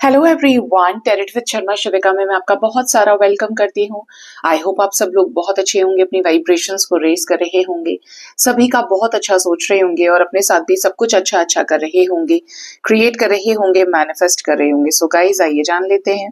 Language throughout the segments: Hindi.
हेलो एवरीवन, टेरिट विद शर्मा शिविका में मैं आपका बहुत सारा वेलकम करती हूँ। आई होप आप सब लोग बहुत अच्छे होंगे, अपनी वाइब्रेशंस को रेज कर रहे होंगे, सभी का बहुत अच्छा सोच रहे होंगे और अपने साथ भी सब कुछ अच्छा अच्छा कर रहे होंगे, क्रिएट कर रहे होंगे, मैनिफेस्ट कर रहे होंगे। सो गाइस, आइए जान लेते हैं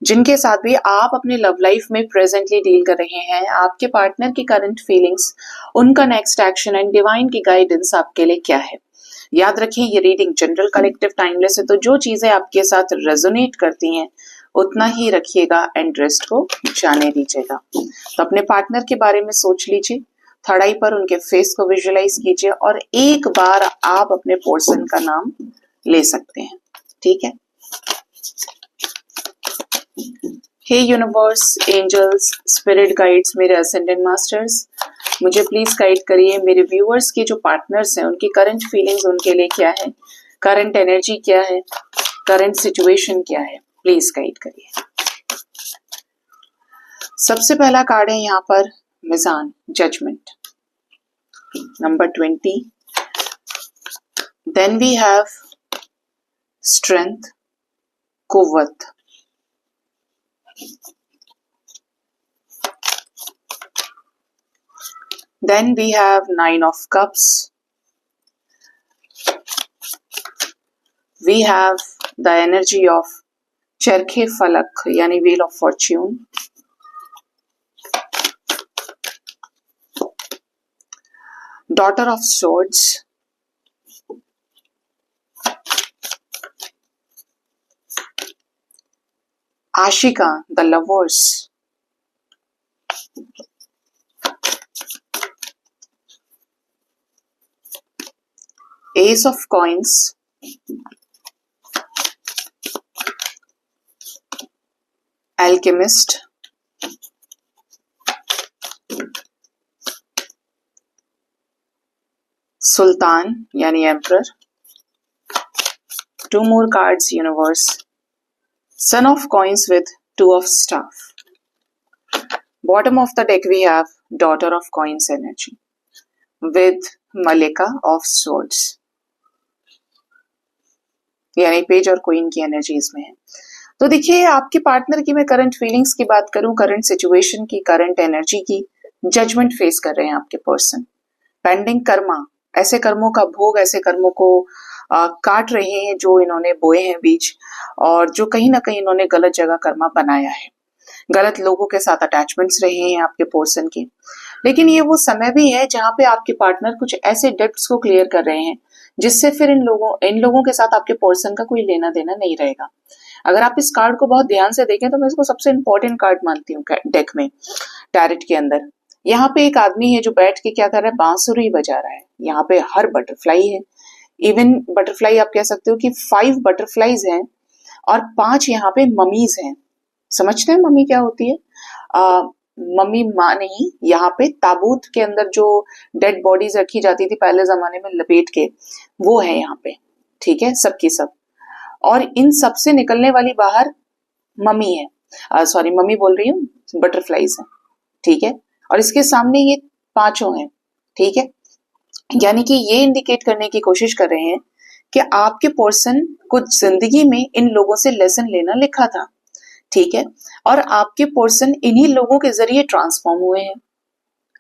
जिनके साथ भी आप अपने लव लाइफ में प्रेजेंटली डील कर रहे हैं, आपके पार्टनर की करंट फीलिंग्स, उनका नेक्स्ट एक्शन एंड डिवाइन की गाइडेंस आपके लिए क्या है। याद रखें, ये रीडिंग जनरल, कलेक्टिव, टाइमलेस है, तो जो चीजें आपके साथ रेजोनेट करती हैं उतना ही रखिएगा एंड रेस्ट को जाने दीजिएगा। तो अपने पार्टनर के बारे में सोच लीजिए, थर्ड आई पर उनके फेस को विजुअलाइज कीजिए और एक बार आप अपने पर्सन का नाम ले सकते हैं। ठीक है। हे यूनिवर्स, एंजल्स, स्पिरिट गाइड्स, मेरे असेंडेंट मास्टर्स, मुझे प्लीज गाइड करिए। मेरे व्यूअर्स के जो पार्टनर्स हैं उनकी करंट फीलिंग्स उनके लिए क्या है, करंट एनर्जी क्या है, करंट सिचुएशन क्या है, प्लीज गाइड करिए। सबसे पहला कार्ड है यहाँ पर मिजान, judgment, number 20। Then we have strength, कुव्वत, then we have 9 of cups, we have the energy of चरखे फलक यानी wheel of fortune, daughter of swords, Ashika, the lovers, ace of coins, alchemist, सुल्तान यानी emperor. Two more cards universe, son of coins with 2 of staff, bottom of the deck we have daughter of coins energy with malika of swords, यानी पेज और क्वीन की एनर्जी इसमें है। तो देखिए, आपके पार्टनर की मैं करंट फीलिंग्स की बात करूं, करंट सिचुएशन की, करंट एनर्जी की, जजमेंट फेस कर रहे हैं आपके पर्सन। पेंडिंग कर्मा, ऐसे कर्मों का भोग, ऐसे कर्मों को काट रहे हैं जो इन्होंने बोए हैं बीज, और जो कहीं ना कहीं इन्होंने गलत जगह कर्मा बनाया है, गलत लोगों के साथ अटैचमेंट्स रहे हैं आपके पर्सन के। लेकिन ये वो समय भी है जहां पे आपके पार्टनर कुछ ऐसे डेब्ट्स को क्लियर कर रहे हैं जिससे फिर इन लोगों के साथ आपके पर्सन का कोई लेना देना नहीं रहेगा। अगर आप इस कार्ड को बहुत ध्यान से देखें तो मैं इसको सबसे इंपॉर्टेंट कार्ड मानती हूँ डेक में, टैरेट के अंदर। यहाँ पे एक आदमी है जो बैठ के क्या कर रहा है, बांसुरी बजा रहा है। यहाँ पे हर बटरफ्लाई है, इवन बटरफ्लाई आप कह सकते हो कि 5 बटरफ्लाईज हैं और 5 यहाँ पे ममीज हैं। समझते हैं मम्मी क्या होती है? मम्मी माँ नहीं, यहाँ पे ताबूत के अंदर जो डेड बॉडीज रखी जाती थी पहले जमाने में लपेट के, वो है यहाँ पे। ठीक है, सबकी सब। और इन सब से निकलने वाली बाहर मम्मी है, सॉरी मम्मी बोल रही हूँ, बटरफ्लाईज है। ठीक है, और इसके सामने ये 5 हैं। ठीक है, यानी कि ये इंडिकेट करने की कोशिश कर रहे हैं कि आपके पर्सन को जिंदगी में इन लोगों से लेसन लेना लिखा था। ठीक है, और आपके पर्सन इन्हीं लोगों के जरिए ट्रांसफॉर्म हुए हैं।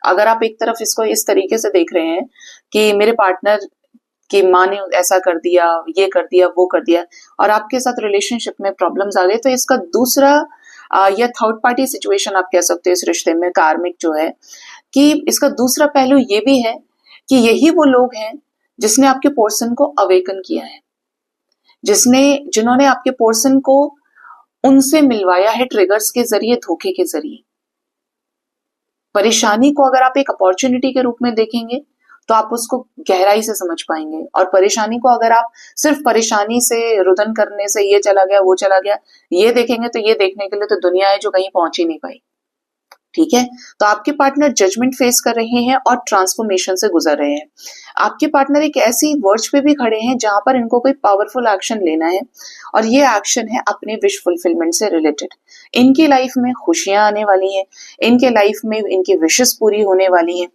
अगर आप एक तरफ इसको इस तरीके से देख रहे हैं कि मेरे पार्टनर की माँ ने ऐसा कर दिया, ये कर दिया, वो कर दिया, और आपके साथ रिलेशनशिप में प्रॉब्लम्स आ गए, तो इसका दूसरा या थर्ड पार्टी सिचुएशन आप कह सकते हो इस रिश्ते में, कार्मिक जो है, कि इसका दूसरा पहलू ये भी है कि यही वो लोग हैं जिसने आपके पर्सन को अवेकन किया है, जिन्होंने आपके पर्सन को उनसे मिलवाया है ट्रिगर्स के जरिए, धोखे के जरिए। परेशानी को अगर आप एक अपॉर्चुनिटी के रूप में देखेंगे तो आप उसको गहराई से समझ पाएंगे, और परेशानी को अगर आप सिर्फ परेशानी से, रुदन करने से, ये चला गया वो चला गया, ये देखेंगे तो ये देखने के लिए तो दुनिया है जो कहीं पहुंच ही नहीं पाई। ठीक है, तो आपके पार्टनर जजमेंट फेस कर रहे हैं और ट्रांसफॉर्मेशन से गुजर रहे हैं। आपके पार्टनर एक ऐसी वर्ज पे भी खड़े हैं जहां पर इनको कोई पावरफुल एक्शन लेना है, और ये एक्शन है अपने विश फुलफिलमेंट से रिलेटेड। इनकी लाइफ में खुशियां आने वाली हैं, इनके लाइफ में इनकी विशेस पूरी होने वाली हैं,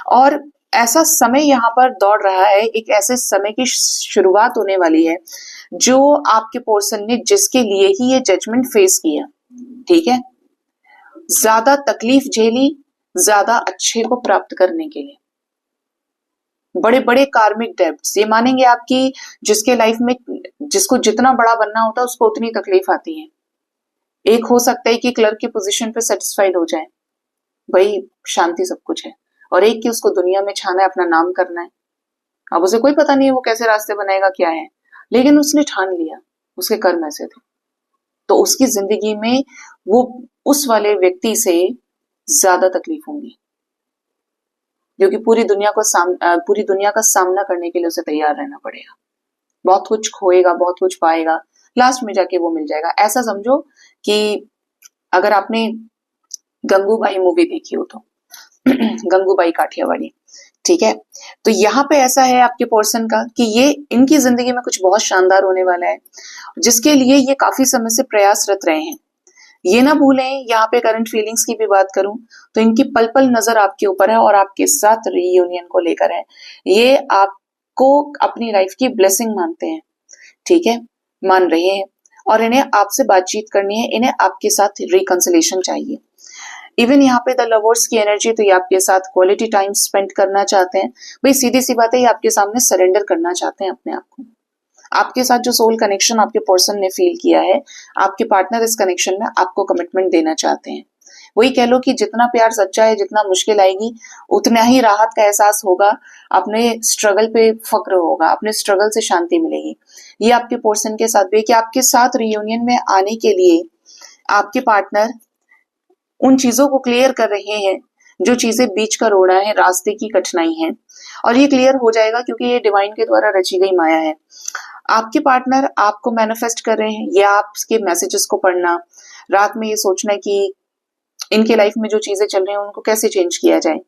और ऐसा समय यहाँ पर दौड़ रहा है, एक ऐसे समय की शुरुआत होने वाली है जो आपके पर्सन ने, जिसके लिए ही ये जजमेंट फेस किया, ठीक है, ज्यादा तकलीफ झेली, ज्यादा अच्छे को प्राप्त करने के लिए, बड़े बड़े कार्मिक डेब्ट्स, ये मानेंगे आपकी, जिसके लाइफ में, जिसको जितना बड़ा बनना होता है उसको उतनी तकलीफ आती है। एक हो सकता है कि क्लर्क की पोजीशन पे सेटिस्फाइड हो जाए, भाई शांति सब कुछ है, और एक कि उसको दुनिया में छाना है, अपना नाम करना है। अब उसे कोई पता नहीं है वो कैसे रास्ते बनाएगा, क्या है, लेकिन उसने ठान लिया, उसके कर्म ऐसे थे, तो उसकी जिंदगी में वो उस वाले व्यक्ति से ज्यादा तकलीफ होंगी, क्योंकि पूरी दुनिया का सामना करने के लिए उसे तैयार रहना पड़ेगा। बहुत कुछ खोएगा, बहुत कुछ पाएगा, लास्ट में जाके वो मिल जाएगा। ऐसा समझो कि अगर आपने गंगूबाई मूवी देखी हो तो गंगूबाई काठियावाड़ी, ठीक है, तो यहाँ पे ऐसा है आपके पर्सन का कि ये इनकी जिंदगी में कुछ बहुत शानदार होने वाला है, जिसके लिए ये काफी समय से प्रयासरत रहे हैं। ये ना भूलें, यहाँ पे करंट फीलिंग्स की भी बात करूं तो इनकी पल पल नजर आपके ऊपर है और आपके साथ रीयूनियन को लेकर है। ये आपको अपनी लाइफ की ब्लेसिंग मानते हैं, ठीक है, मान रहे हैं, और इन्हें आपसे बातचीत करनी है, इन्हें आपके साथ रिकंसिलेशन चाहिए। इवन यहाँ पे द लवर्स की एनर्जी, तो ये आपके साथ क्वालिटी टाइम स्पेंड करना चाहते हैं। भाई सीधी सी बात है, ये आपके सामने सरेंडर करना चाहते हैं अपने आप को। आपके साथ जो सोल कनेक्शन आपके पर्सन ने फील किया है, आपके पार्टनर इस कनेक्शन में आपको कमिटमेंट देना चाहते हैं। वही कह लो कि जितना प्यार सच्चा है, जितना मुश्किल आएगी उतना ही राहत का एहसास होगा, अपने स्ट्रगल पे फक्र होगा, अपने स्ट्रगल से शांति मिलेगी। ये आपके पर्सन के साथ भी है कि आपके साथ रियूनियन में आने के लिए आपके पार्टनर उन चीजों को क्लियर कर रहे हैं जो चीजें बीच का रोड़ा है, रास्ते की कठिनाई है, और ये क्लियर हो जाएगा क्योंकि ये डिवाइन के द्वारा रची गई माया है। आपके पार्टनर आपको मैनिफेस्ट कर रहे हैं, या आपके मैसेजेस को पढ़ना, रात में ये सोचना कि इनके लाइफ में जो चीजें चल रही हैं उनको कैसे चेंज किया जाए।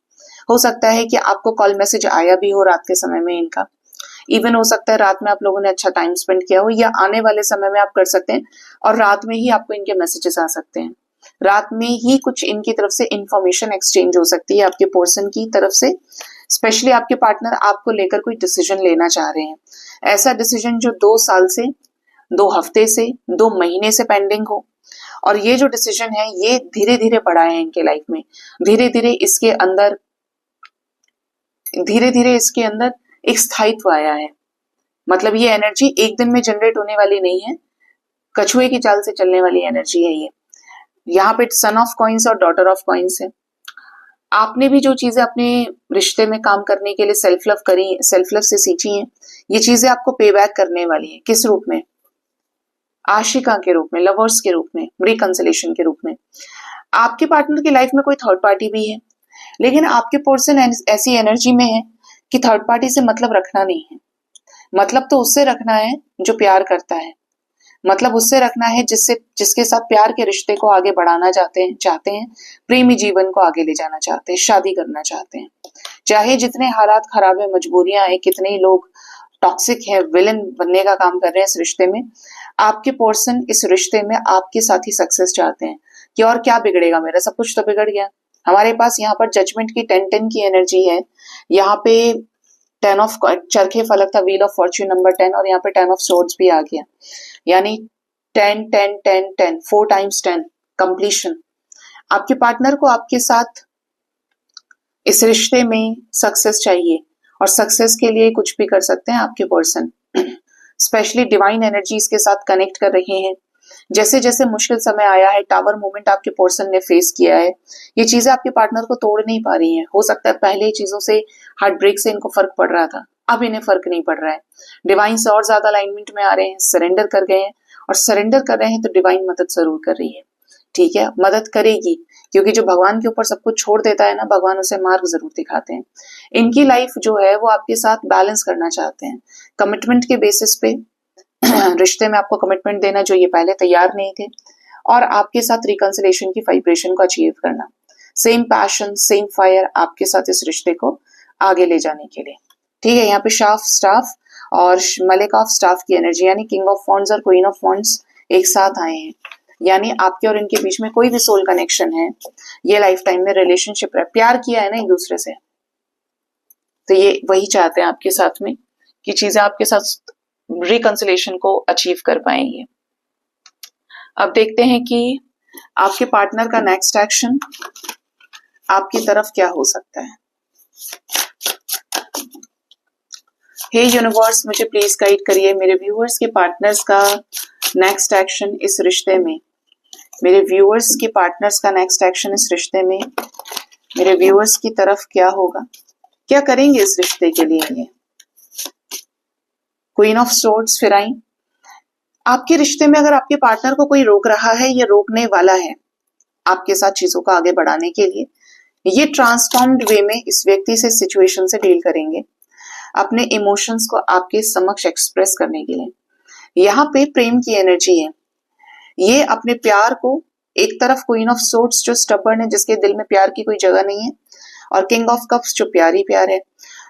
हो सकता है कि आपको कॉल मैसेज आया भी हो रात के समय में इनका, इवन हो सकता है रात में आप लोगों ने अच्छा टाइम स्पेंड किया हो, या आने वाले समय में आप कर सकते हैं और रात में ही आपको इनके मैसेजेस आ सकते हैं। रात में ही कुछ इनकी तरफ से इंफॉर्मेशन एक्सचेंज हो सकती है आपके पर्सन की तरफ से, स्पेशली आपके पार्टनर आपको लेकर कोई डिसीजन लेना चाह रहे हैं, ऐसा डिसीजन जो 2 साल से, 2 हफ्ते से, 2 महीने से पेंडिंग हो, और ये जो डिसीजन है ये धीरे धीरे बढ़ा है इनके लाइफ में, धीरे धीरे इसके अंदर एक स्थायित्व आया है। मतलब ये एनर्जी एक दिन में जनरेट होने वाली नहीं है, कछुए की चाल से चलने वाली एनर्जी है ये। यहाँ पे सन ऑफ कॉइन्स और डॉटर ऑफ कॉइन्स है। आपने भी जो चीजें अपने रिश्ते में काम करने के लिए सेल्फ लव से सीखी हैं, ये चीजें आपको पे बैक करने वाली है। किस रूप में? आशिका के रूप में, लवर्स के रूप में, रिकंसिलेशन के रूप में। आपके पार्टनर की लाइफ में कोई थर्ड पार्टी भी है, लेकिन आपके पर्सन ऐसी एनर्जी में है कि थर्ड पार्टी से मतलब रखना नहीं है। मतलब तो उससे रखना है जो प्यार करता है, मतलब उससे रखना है जिसके साथ प्यार के रिश्ते को आगे बढ़ाना चाहते हैं, प्रेमी जीवन को आगे ले जाना चाहते हैं, शादी करना चाहते हैं। चाहे जितने हालात खराब है, मजबूरियां हैं, कितने ही लोग टॉक्सिक है, विलन बनने का काम कर रहे हैं इस रिश्ते में, आपके पर्सन इस रिश्ते में आपके साथ ही सक्सेस चाहते हैं कि और क्या बिगड़ेगा मेरा, सब कुछ तो बिगड़ गया। हमारे पास यहाँ पर जजमेंट की 10-10 की एनर्जी है, यहाँ पे 10 ऑफ चरखे फलक था, व्हील ऑफ फॉर्च्यून नंबर 10, और यहाँ पे 10 ऑफ सोर्ड्स भी आ गया, यानी 10-10-10-10 4 टाइम्स 10 कंप्लीशन। आपके पार्टनर को आपके साथ इस रिश्ते में सक्सेस चाहिए, और सक्सेस के लिए कुछ भी कर सकते हैं आपके पर्सन। स्पेशली डिवाइन एनर्जीज के साथ कनेक्ट कर रहे हैं। जैसे जैसे मुश्किल समय आया है, टावर मूवमेंट आपके पर्सन ने फेस किया है, ये चीजें आपके पार्टनर को तोड़ नहीं पा रही हैं। हो सकता है पहले चीजों से, हार्ट ब्रेक से इनको फर्क पड़ रहा था, अब इन्हें फर्क नहीं पड़ रहा है। डिवाइन से और ज्यादा अलाइनमेंट में आ रहे हैं, सरेंडर कर गए हैं, और सरेंडर कर रहे हैं तो डिवाइन मदद जरूर कर रही है, ठीक है, मदद करेगी, क्योंकि जो भगवान के ऊपर सब कुछ छोड़ देता है ना, भगवान उसे मार्ग जरूर दिखाते हैं। इनकी लाइफ जो है वो आपके साथ बैलेंस करना चाहते हैं, कमिटमेंट के बेसिस पे रिश्ते में आपको कमिटमेंट देना जो ये पहले तैयार नहीं थे, और आपके साथ रिकंसिलेशन की वाइब्रेशन को अचीव करना, सेम पैशन, सेम फायर आपके साथ इस रिश्ते को आगे ले जाने के लिए, ठीक है। यहाँ पे स्टाफ और मलिक ऑफ स्टाफ की एनर्जी, यानी किंग ऑफ वॉन्ड्स और क्वीन ऑफ वॉन्ड्स एक साथ आए हैं, यानी आपके और इनके बीच में कोई भी सोल कनेक्शन है, ये लाइफ टाइम में रिलेशनशिप है, प्यार किया है ना एक दूसरे से, तो ये वही चाहते हैं आपके साथ में कि चीजें आपके साथ रिकंसिलेशन को अचीव कर पाएंगे। अब देखते हैं कि आपके पार्टनर का नेक्स्ट एक्शन आपकी तरफ क्या हो सकता है। हे यूनिवर्स, मुझे प्लीज गाइड करिए मेरे व्यूअर्स के पार्टनर्स का नेक्स्ट एक्शन इस रिश्ते में। मेरे व्यूअर्स के पार्टनर्स का नेक्स्ट एक्शन इस रिश्ते में मेरे व्यूअर्स की तरफ क्या होगा, क्या करेंगे इस रिश्ते के लिए ये। क्वीन ऑफ सोर्ड्स फिर आई। आपके रिश्ते में अगर आपके पार्टनर को कोई रोक रहा है या रोकने वाला है आपके साथ चीजों को आगे बढ़ाने के लिए, ये ट्रांसफॉर्म्ड वे में इस व्यक्ति से सिचुएशन से डील करेंगे, अपने इमोशंस को आपके समक्ष एक्सप्रेस करने के लिए। यहाँ पे प्रेम की एनर्जी है। ये अपने प्यार को एक तरफ क्वीन ऑफ सोर्ड्स जो स्टबर्न है, जिसके दिल में प्यार की कोई जगह नहीं है, और किंग ऑफ कप्स जो प्यार ही प्यार है।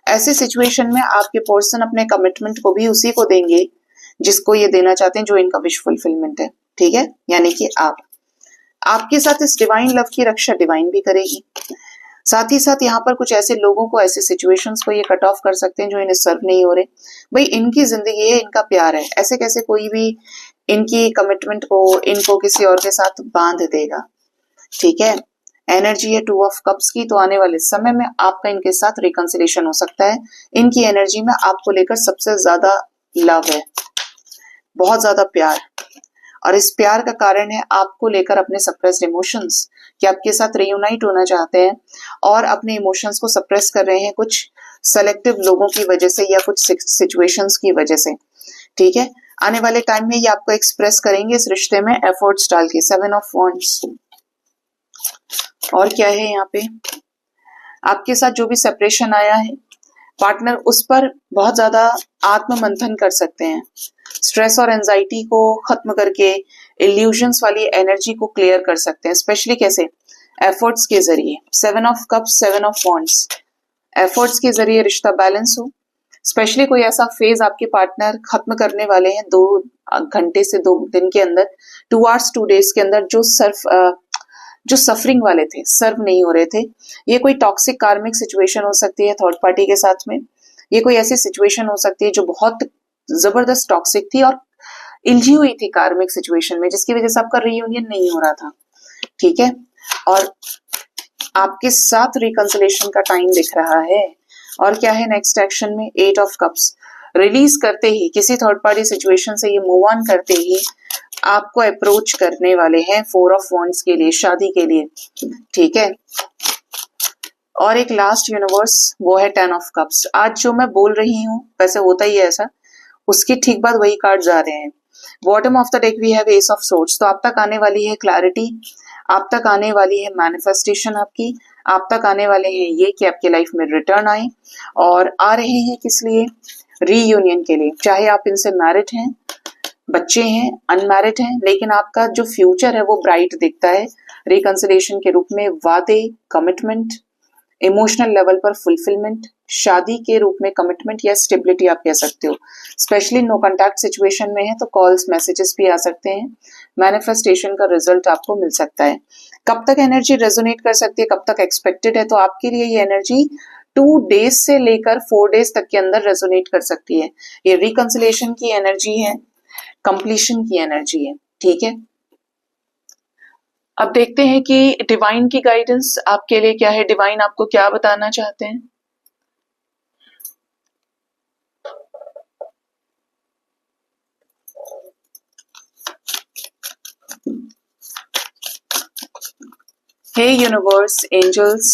ऐसे सिचुएशन में आपके पर्सन अपने कमिटमेंट को भी उसी को देंगे जिसको ये देना चाहते हैं, जो इनका विश फुलफिलमेंट है। ठीक है, यानी कि आपके साथ इस डिवाइन लव की रक्षा डिवाइन भी करेगी। साथ ही साथ यहाँ पर कुछ ऐसे लोगों को, ऐसे सिचुएशंस को ये कट ऑफ कर सकते हैं जो इन्हें सर्व नहीं हो रहे। भाई इनकी जिंदगी है, इनका प्यार है, ऐसे कैसे कोई भी इनकी कमिटमेंट को इनको किसी और के साथ बांध देगा। ठीक है, एनर्जी है 2 ऑफ कप्स की, तो आने वाले समय में आपका इनके साथ रिकंसिलेशन हो सकता है। इनकी एनर्जी में आपको लेकर सबसे ज्यादा लव है, बहुत ज्यादा प्यार, और इस प्यार का कारण है आपको लेकर अपने सप्रेस्ड इमोशंस, कि आपके साथ रियूनाइट होना चाहते हैं और अपने इमोशंस को सप्रेस कर रहे हैं कुछ सेलेक्टिव लोगों की वजह से या कुछ सिचुएशंस की वजह से। ठीक है, आने वाले टाइम में ये आपको एक्सप्रेस करेंगे इस रिश्ते में एफर्ट्स डाल के। 7 ऑफ वॉन्ड्स। और क्या है यहाँ पे, आपके साथ जो भी सेपरेशन आया है पार्टनर उस पर बहुत ज्यादा आत्म मंथन कर सकते हैं, स्ट्रेस और एंजाइटी को खत्म करके इल्यूजन्स वाली एनर्जी को क्लियर कर सकते हैं। स्पेशली कैसे, एफर्ट्स के जरिए। 7 of cups, 7 of wands. Efforts के जरिए रिश्ता बैलेंस हो। स्पेशली कोई ऐसा फेज आपके पार्टनर खत्म करने वाले हैं 2 घंटे से 2 दिन के अंदर, 2 आवर्स 2 डेज के अंदर, जो सफरिंग वाले थे, सर्व नहीं हो रहे थे। ये कोई टॉक्सिक कार्मिक सिचुएशन हो सकती है थर्ड पार्टी के साथ में। ये कोई ऐसी सिचुएशन हो सकती है जो बहुत जबरदस्त टॉक्सिक थी और इलझी हुई थी कार्मिक सिचुएशन में, जिसकी वजह से आपका रीयूनियन नहीं हो रहा था। ठीक है, और आपके साथ रिकंसिलेशन का टाइम दिख रहा है। और क्या है नेक्स्ट एक्शन में, 8 ऑफ कप्स। रिलीज करते ही, किसी थर्ड पार्टी सिचुएशन से ये मूव ऑन करते ही आपको अप्रोच करने वाले हैं 4 ऑफ वॉन्ड्स के लिए, शादी के लिए। ठीक है, और एक लास्ट यूनिवर्स, वो है 10 ऑफ कप्स। आज जो मैं बोल रही हूँ, वैसे होता ही है ऐसा, उसके ठीक बाद वही कार्ड्स आ रहे हैं। Bottom of the deck we have ace of swords. तो आप तक आने वाली है क्लैरिटी, आप तक आने वाली है मैनिफेस्टेशन आपकी, आप तक आने वाले हैं ये कि आपके लाइफ में रिटर्न आए, और आ रहे हैं किस लिए, रीयूनियन के लिए। चाहे आप इनसे मैरिड हैं, बच्चे हैं, अनमैरिड हैं, लेकिन आपका जो फ्यूचर है वो ब्राइट दिखता है रिकंसिलेशन के रूप में। वादे, कमिटमेंट, इमोशनल लेवल पर फुलफिलमेंट, शादी के रूप में कमिटमेंट या स्टेबिलिटी आप कह सकते हो। स्पेशली नो कॉन्टैक्ट सिचुएशन में है तो कॉल्स, मैसेजेस भी आ सकते हैं। मैनिफेस्टेशन का रिजल्ट आपको मिल सकता है। कब तक एनर्जी रेजोनेट कर सकती है, कब तक एक्सपेक्टेड है, तो आपके लिए ये एनर्जी 2 डेज से लेकर 4 डेज तक के अंदर रेजोनेट कर सकती है। ये रिकंसिलेशन की एनर्जी है, कंप्लीशन की एनर्जी है। ठीक है, अब देखते हैं कि डिवाइन की गाइडेंस आपके लिए क्या है, डिवाइन आपको क्या बताना चाहते हैं। हे यूनिवर्स, एंजल्स,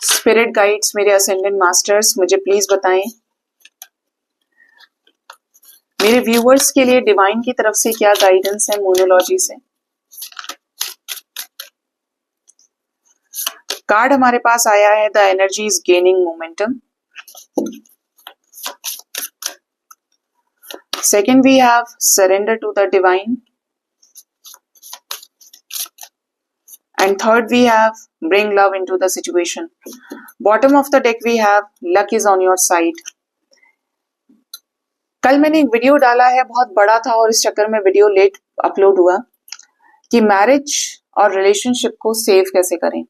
स्पिरिट गाइड्स, मेरे असेंडेंट मास्टर्स, मुझे प्लीज बताएं मेरे व्यूअर्स के लिए डिवाइन की तरफ से क्या गाइडेंस है मोनोलॉजी से। कार्ड हमारे पास आया है the energy is gaining momentum. Second we have surrender to the divine, and third we have bring love into the situation. Bottom of the deck we have luck is on your side. कल मैंने एक वीडियो डाला है, बहुत बड़ा था और इस चक्कर में वीडियो लेट अपलोड हुआ, कि मैरिज और रिलेशनशिप को सेव कैसे करें,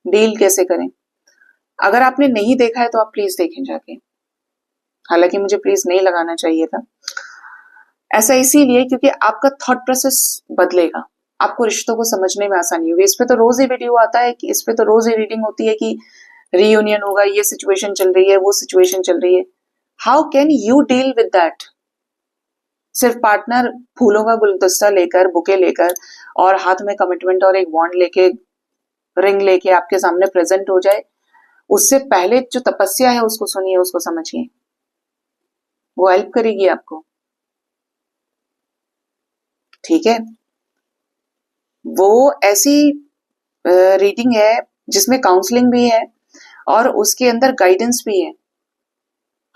डील कैसे करें। अगर आपने नहीं देखा है तो आप प्लीज देखें जाके, हालांकि मुझे प्लीज नहीं लगाना चाहिए था। ऐसा इसीलिए क्योंकि आपका थॉट प्रोसेस बदलेगा, आपको रिश्तों को समझने में आसानी होगी। इस पे तो रोज ही वीडियो आता है कि इस पे तो रोज ही रीडिंग होती है कि रीयूनियन होगा, ये सिचुएशन चल रही है, वो सिचुएशन चल रही है। How can you deal with that? सिर्फ पार्टनर फूलों का गुलदस्ता लेकर, बुके लेकर और हाथ में कमिटमेंट और एक वॉन्ड लेके, रिंग लेके आपके सामने प्रेजेंट हो जाए, उससे पहले जो तपस्या है उसको सुनिए, उसको समझिए, वो हेल्प करेगी आपको। ठीक है, वो ऐसी रीडिंग है जिसमें काउंसलिंग भी है और उसके अंदर गाइडेंस भी है।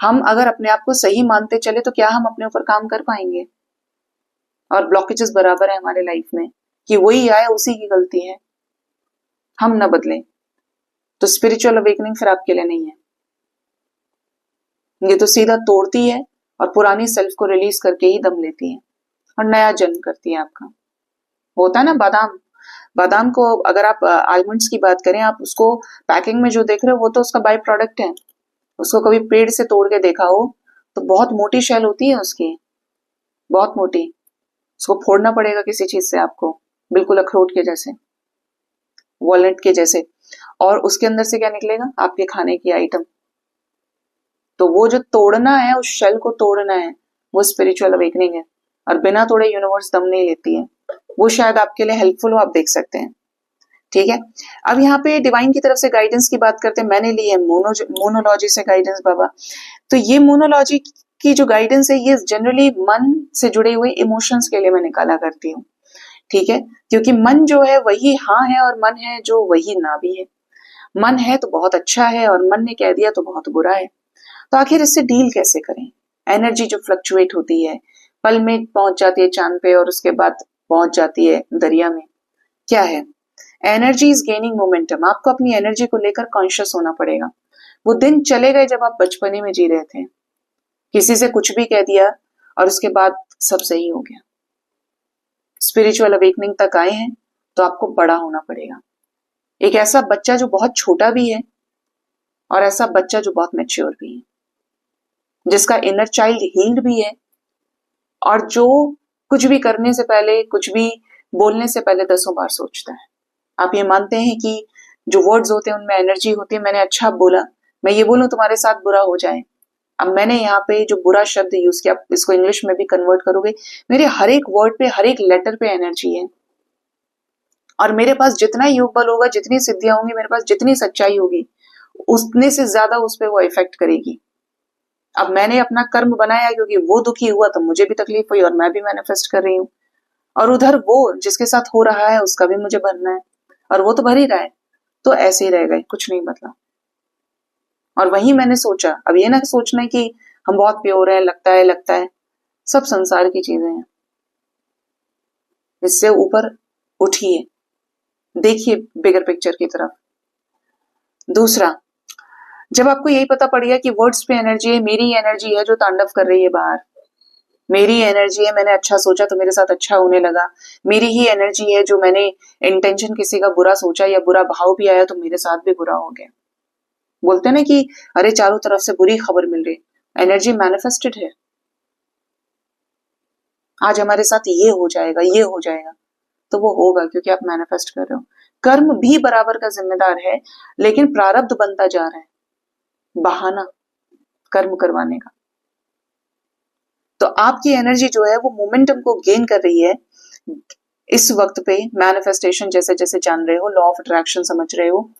हम अगर अपने आप को सही मानते चले तो क्या हम अपने ऊपर काम कर पाएंगे? और ब्लॉकेजेस बराबर है हमारे लाइफ में कि वही आए उसी की गलती है, हम ना बदलें तो स्पिरिचुअल अवेकनिंग फिर आपके लिए नहीं है। ये तो सीधा तोड़ती है और पुरानी सेल्फ को रिलीज करके ही दम लेती है और नया जन्म करती है आपका। होता है ना बादाम, बादाम को अगर आप आलमंड्स की बात करें, आप उसको पैकिंग में जो देख रहे हो वो तो उसका बाय प्रोडक्ट है। उसको कभी पेड़ से तोड़ के देखा हो तो बहुत मोटी शेल होती है उसकी, बहुत मोटी। उसको फोड़ना पड़ेगा किसी चीज से आपको, बिल्कुल अखरोट के जैसे, वॉलनट के जैसे, और उसके अंदर से क्या निकलेगा? आपके खाने की आइटम। तो वो जो तोड़ना है, उस शेल को तोड़ना है, वो स्पिरिचुअल अवेकनिंग है। और बिना तोड़े यूनिवर्स दम नहीं लेती है। वो शायद आपके लिए हेल्पफुल हो, आप देख सकते हैं। ठीक है, अब यहाँ पे डिवाइन की तरफ से गाइडेंस की बात करते हैं। मैंने ली है मोनोलॉजी से गाइडेंस बाबा। तो ये मोनोलॉजी की जो गाइडेंस है ये जनरली मन से जुड़े हुए इमोशंस के लिए मैं निकाला करती हूँ। ठीक है, क्योंकि मन जो है वही हाँ है और मन है जो वही ना भी है। मन है तो बहुत अच्छा है और मन ने कह दिया तो बहुत बुरा है। तो आखिर इससे डील कैसे करें? एनर्जी जो फ्लक्चुएट होती है, पल में पहुंच जाती है चांद पे और उसके बाद पहुंच जाती है दरिया में। क्या है? Energy is gaining momentum. आपको अपनी एनर्जी को लेकर कॉन्शियस होना पड़ेगा। वो दिन चले गए जब आप बचपने में जी रहे थे, किसी से कुछ भी कह दिया और उसके बाद सब सही हो गया। स्पिरिचुअल अवेकनिंग तक आए हैं तो आपको बड़ा होना पड़ेगा। एक ऐसा बच्चा जो बहुत छोटा भी है और ऐसा बच्चा जो बहुत मैच्योर भी है, जिसका इनर चाइल्ड हील्ड भी है और जो कुछ भी करने से पहले, कुछ भी बोलने से पहले 10 बार सोचता है। आप ये मानते हैं कि जो वर्ड्स होते हैं उनमें एनर्जी होती है? मैंने अच्छा बोला, मैं ये बोलूं तुम्हारे साथ बुरा हो जाए। अब मैंने यहाँ पे जो बुरा शब्द यूज किया, आप इसको इंग्लिश में भी कन्वर्ट करोगे, मेरे हर एक वर्ड पे, हर एक लेटर पे एनर्जी है। और मेरे पास जितना योग बल होगा, जितनी सिद्धियां होंगी, मेरे पास जितनी सच्चाई होगी, उतने से ज्यादा उस पर वो इफेक्ट करेगी। अब मैंने अपना कर्म बनाया क्योंकि वो दुखी हुआ तो मुझे भी तकलीफ हुई और मैं भी मैनिफेस्ट कर रही हूँ। और उधर वो जिसके साथ हो रहा है उसका भी मुझे भरना है और वो तो भर ही रहा है। तो ऐसे ही रह गए, कुछ नहीं बदला। और वही मैंने सोचा, अब ये ना सोचना है कि हम बहुत प्योर है, लगता है, सब संसार की चीजें हैं। इससे ऊपर उठिए, देखिए बिगर पिक्चर की तरफ। दूसरा, जब आपको यही पता पड़ गया कि वर्ड्स पे एनर्जी है, मेरी एनर्जी है जो तांडव कर रही है बाहर, मेरी एनर्जी है, मैंने अच्छा सोचा तो मेरे साथ अच्छा होने लगा, मेरी ही एनर्जी है जो मैंने इंटेंशन किसी का बुरा सोचा या बुरा भाव भी आया तो मेरे साथ भी बुरा हो गया। बोलते ना कि अरे चारों तरफ से बुरी खबर मिल रही, एनर्जी मैनिफेस्टेड है। आज हमारे साथ ये हो जाएगा, ये हो जाएगा, तो वो होगा क्योंकि आप मैनिफेस्ट कर रहे हो। कर्म भी बराबर का जिम्मेदार है, लेकिन प्रारब्ध बनता जा रहा है, बहाना कर्म करवाने का। तो आपकी एनर्जी जो है वो मोमेंटम को गेन कर रही है इस वक्त पे। मैनिफेस्टेशन जैसे जैसे जान रहे हो, लॉ ऑफ अट्रैक्शन समझ रहे हो,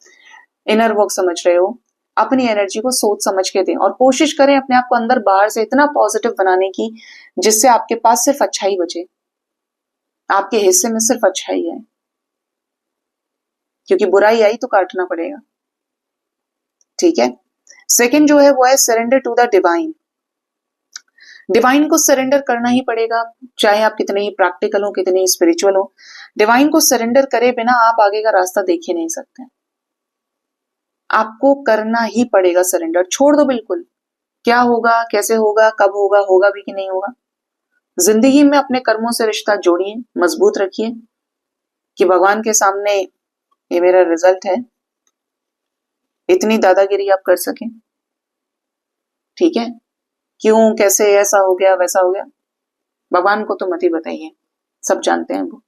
इनर वर्क समझ रहे हो, अपनी एनर्जी को सोच समझ के दें और कोशिश करें अपने आप को अंदर बाहर से इतना पॉजिटिव बनाने की जिससे आपके पास सिर्फ अच्छाई बचे, आपके हिस्से में सिर्फ अच्छाई है, क्योंकि बुराई आई तो काटना पड़ेगा। ठीक है, सेकंड जो है वो है surrender to the divine. Divine को सरेंडर करना ही पड़ेगा, चाहे आप कितने ही प्रैक्टिकल हो, कितने ही स्पिरिचुअल हो। डिवाइन को सरेंडर करे बिना आप आगे का रास्ता देख ही नहीं सकते। आपको करना ही पड़ेगा सरेंडर, छोड़ दो बिल्कुल। क्या होगा, कैसे होगा, कब होगा, होगा भी कि नहीं होगा। जिंदगी में अपने कर्मों से रिश्ता जोड़िए, मजबूत रखिए कि भगवान के सामने ये मेरा रिजल्ट है, इतनी दादागिरी आप कर सकें, ठीक है? क्यों, कैसे, ऐसा हो गया, वैसा हो गया, भगवान को तो मत ही बताइए, सब जानते हैं वो।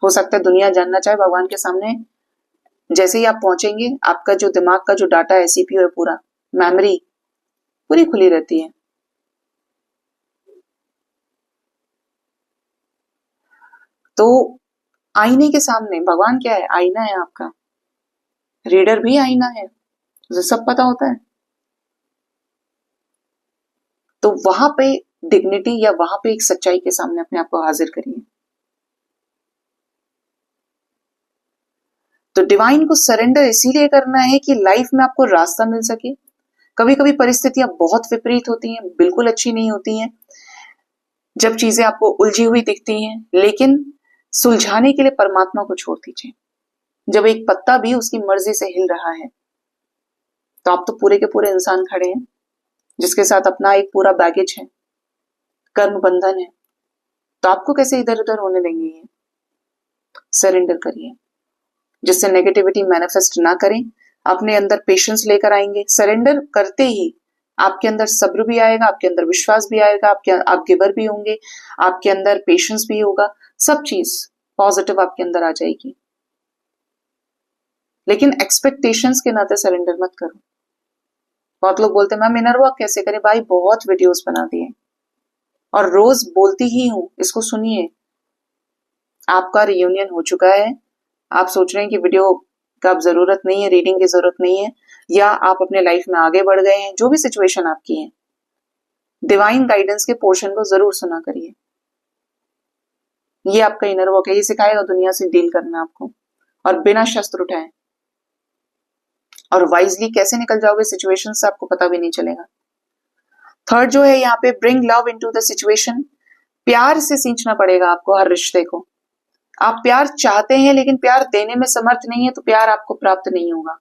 हो सकता है दुनिया जानना चाहे, भगवान के सामने जैसे ही आप पहुंचेंगे, आपका जो दिमाग का जो डाटा है, सीपीयू है, पूरा मेमोरी पूरी खुली रहती है। तो आईने के सामने भगवान क्या है? आईना है आपका। रीडर भी आईना है, तो सब पता होता है। तो वहां पे डिग्निटी या वहां पे एक सच्चाई के सामने अपने आप को हाजिर करिए। तो डिवाइन को सरेंडर इसीलिए करना है कि लाइफ में आपको रास्ता मिल सके। कभी कभी परिस्थितियां बहुत विपरीत होती हैं, बिल्कुल अच्छी नहीं होती हैं, जब चीजें आपको उलझी हुई दिखती हैं, लेकिन सुलझाने के लिए परमात्मा को छोड़ दीजिए। जब एक पत्ता भी उसकी मर्जी से हिल रहा है, तो आप तो पूरे के पूरे इंसान खड़े हैं, जिसके साथ अपना एक पूरा बैगेज है, कर्म बंधन है, तो आपको कैसे इधर उधर होने देंगे? ये सरेंडर करिए, जिससे नेगेटिविटी मैनिफेस्ट ना करें, अपने अंदर पेशेंस लेकर आएंगे। सरेंडर करते ही आपके अंदर सब्र भी आएगा, आपके अंदर विश्वास भी आएगा, आप गिवर भी होंगे, आपके अंदर पेशेंस भी होगा, सब चीज पॉजिटिव आपके अंदर आ जाएगी। लेकिन एक्सपेक्टेशंस के नाते सरेंडर मत करो। बहुत लोग बोलते हैं मैम इनर वर्क कैसे करें? भाई बहुत वीडियोस बना दिए और रोज बोलती ही हूं, इसको सुनिए। आपका रियूनियन हो चुका है, आप सोच रहे हैं कि वीडियो का अब जरूरत नहीं है, रीडिंग की जरूरत नहीं है, या आप अपने लाइफ में आगे बढ़ गए हैं, जो भी सिचुएशन आपकी है, डिवाइन गाइडेंस के पोर्शन को जरूर सुना करिए। ये आपका इनर वर्क है, ये सिखाएगा दुनिया से डील करना आपको, और बिना शस्त्र उठाए, और वाइजली कैसे निकल जाओगे सिचुएशन से आपको पता भी नहीं चलेगा। थर्ड जो है यहाँ पे, bring love into the situation. प्यार से सींचना पड़ेगा आपको हर रिश्ते को। आप प्यार चाहते हैं लेकिन प्यार देने में समर्थ नहीं है, तो प्यार आपको प्राप्त नहीं होगा।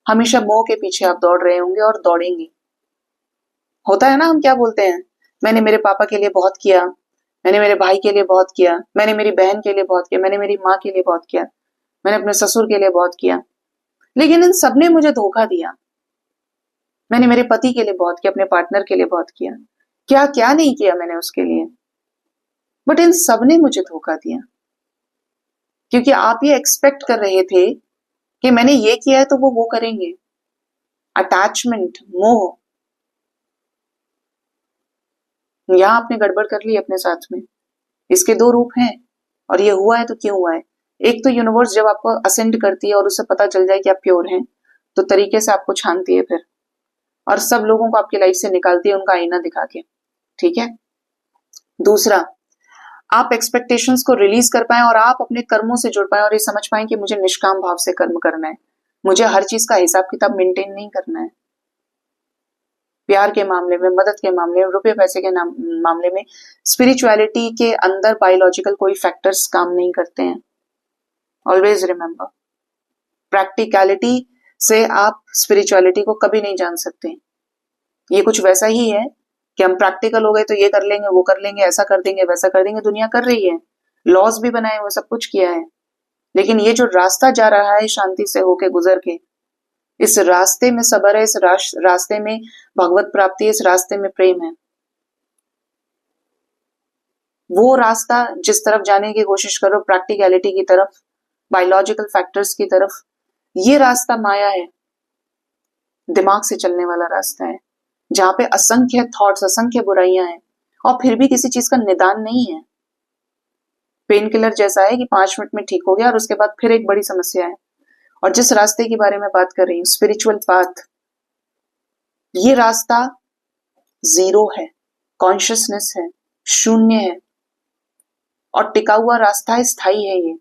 हमेशा मोह के पीछे आप दौड़ रहे होंगे और दौड़ेंगे। होता है ना, हम क्या बोलते हैं, मैंने मेरे पापा के लिए बहुत किया, मैंने मेरे भाई के लिए बहुत किया, मैंने मेरी बहन के लिए बहुत किया, मैंने मेरी माँ के लिए बहुत किया, मैंने अपने ससुर के लिए बहुत किया, लेकिन इन सबने मुझे धोखा दिया। मैंने मेरे पति के लिए बहुत किया, अपने पार्टनर के लिए बहुत किया, क्या क्या नहीं किया मैंने उसके लिए, बट इन सब ने मुझे धोखा दिया। क्योंकि आप ये एक्सपेक्ट कर रहे थे कि मैंने ये किया है तो वो करेंगे। अटैचमेंट, मोह, यहां आपने गड़बड़ कर ली अपने साथ में। इसके दो रूप हैं, और ये हुआ है तो क्यों हुआ है? एक तो यूनिवर्स जब आपको असेंड करती है और उससे पता चल जाए कि आप प्योर हैं, तो तरीके से आपको छानती है फिर, और सब लोगों को आपकी लाइफ से निकालती है उनका आईना दिखा के, ठीक है? दूसरा, आप एक्सपेक्टेशंस को रिलीज कर पाए और आप अपने कर्मों से जुड़ पाए और ये समझ पाए कि मुझे निष्काम भाव से कर्म करना है, मुझे हर चीज का हिसाब किताब मेंटेन नहीं करना है। प्यार के मामले में, मदद के मामले में, रुपये पैसे के मामले में, स्पिरिचुअलिटी के अंदर बायोलॉजिकल कोई फैक्टर्स काम नहीं करते हैं। ऑलवेज रिमेंबर, प्रैक्टिकलिटी से आप स्पिरिचुअलिटी को कभी नहीं जान सकते। ये कुछ वैसा ही है कि हम प्रैक्टिकल हो गए तो ये कर लेंगे, वो कर लेंगे, ऐसा कर देंगे, वैसा कर देंगे। दुनिया कर रही है, लॉज भी बनाए हुए, सब कुछ किया है, लेकिन ये जो रास्ता जा रहा है शांति से होके गुजर के, इस रास्ते में सबर है, इस रास्ते में भगवत प्राप्ति है, इस रास्ते में प्रेम है। वो रास्ता जिस तरफ जाने की कोशिश करो, प्रैक्टिकलिटी की तरफ, बायोलॉजिकल फैक्टर्स की तरफ, ये रास्ता माया है, दिमाग से चलने वाला रास्ता है, जहां पे असंख्य थॉट्स, असंख्य बुराइयां हैं, और फिर भी किसी चीज का निदान नहीं है। पेन किलर जैसा है कि 5 मिनट में ठीक हो गया और उसके बाद फिर एक बड़ी समस्या है। और जिस रास्ते की बारे में बात कर रही हूँ, स्पिरिचुअल पाथ, ये रास्ता जीरो है, कॉन्शियसनेस है, शून्य है, और टिका हुआ रास्ता है, स्थायी है ये,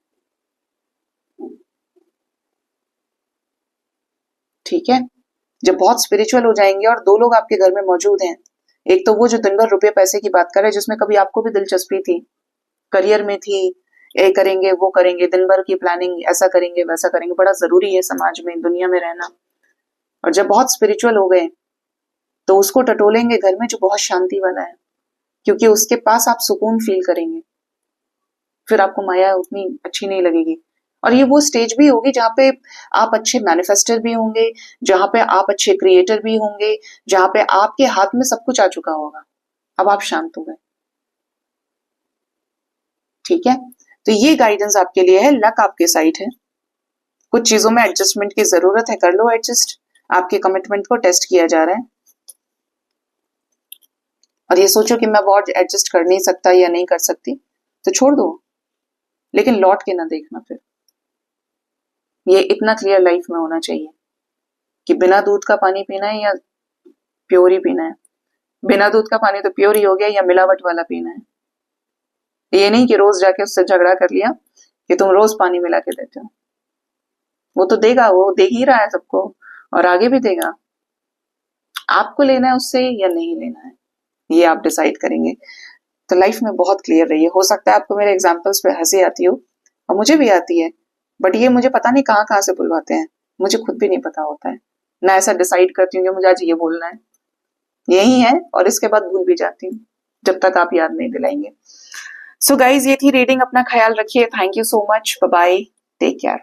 ठीक है? जब बहुत स्पिरिचुअल हो जाएंगे और दो लोग आपके घर में मौजूद हैं, एक तो वो जो दिन भर रुपये पैसे की बात कर रहे हैं, जिसमें कभी आपको भी दिलचस्पी थी, करियर में थी, ये करेंगे वो करेंगे, दिन भर की प्लानिंग, ऐसा करेंगे वैसा करेंगे, बड़ा जरूरी है समाज में, दुनिया में रहना। और जब बहुत स्पिरिचुअल हो गए तो उसको टटोलेंगे घर में जो बहुत शांति वाला है, क्योंकि उसके पास आप सुकून फील करेंगे। फिर आपको माया उतनी अच्छी नहीं लगेगी। और ये वो स्टेज भी होगी जहाँ पे आप अच्छे मैनिफेस्टर भी होंगे, जहाँ पे आप अच्छे क्रिएटर भी होंगे, जहाँ पे आपके हाथ में सब कुछ आ चुका होगा। अब आप शांत हो गए। ठीक है, तो ये गाइडेंस आपके लिए है। लक आपके साइड है, कुछ चीजों में एडजस्टमेंट की जरूरत है, कर लो एडजस्ट। आपके कमिटमेंट को टेस्ट किया जा रहा है और ये सोचो कि मैं वो एडजस्ट कर नहीं सकता या नहीं कर सकती, तो छोड़ दो, लेकिन लौट के ना देखना फिर। ये इतना क्लियर लाइफ में होना चाहिए कि बिना दूध का पानी पीना है या प्योर ही पीना है। बिना दूध का पानी तो प्योर ही हो गया, या मिलावट वाला पीना है। ये नहीं कि रोज जाके उससे झगड़ा कर लिया कि तुम रोज पानी मिला के देते हो। वो तो देगा, वो दे ही रहा है सबको और आगे भी देगा। आपको लेना है उससे या नहीं लेना है, ये आप डिसाइड करेंगे। तो लाइफ में बहुत क्लियर रहिए। हो सकता है आपको मेरे एग्जाम्पल्स पे हंसी आती हो, और मुझे भी आती है, बट ये मुझे पता नहीं कहाँ कहाँ से बुलवाते हैं, मुझे खुद भी नहीं पता होता है। मैं ऐसा डिसाइड करती हूँ कि मुझे आज ये बोलना है, यही है, और इसके बाद भूल भी जाती हूँ जब तक आप याद नहीं दिलाएंगे। सो गाइज, ये थी रीडिंग। अपना ख्याल रखिए। Thank you so much. Bye bye. Take care.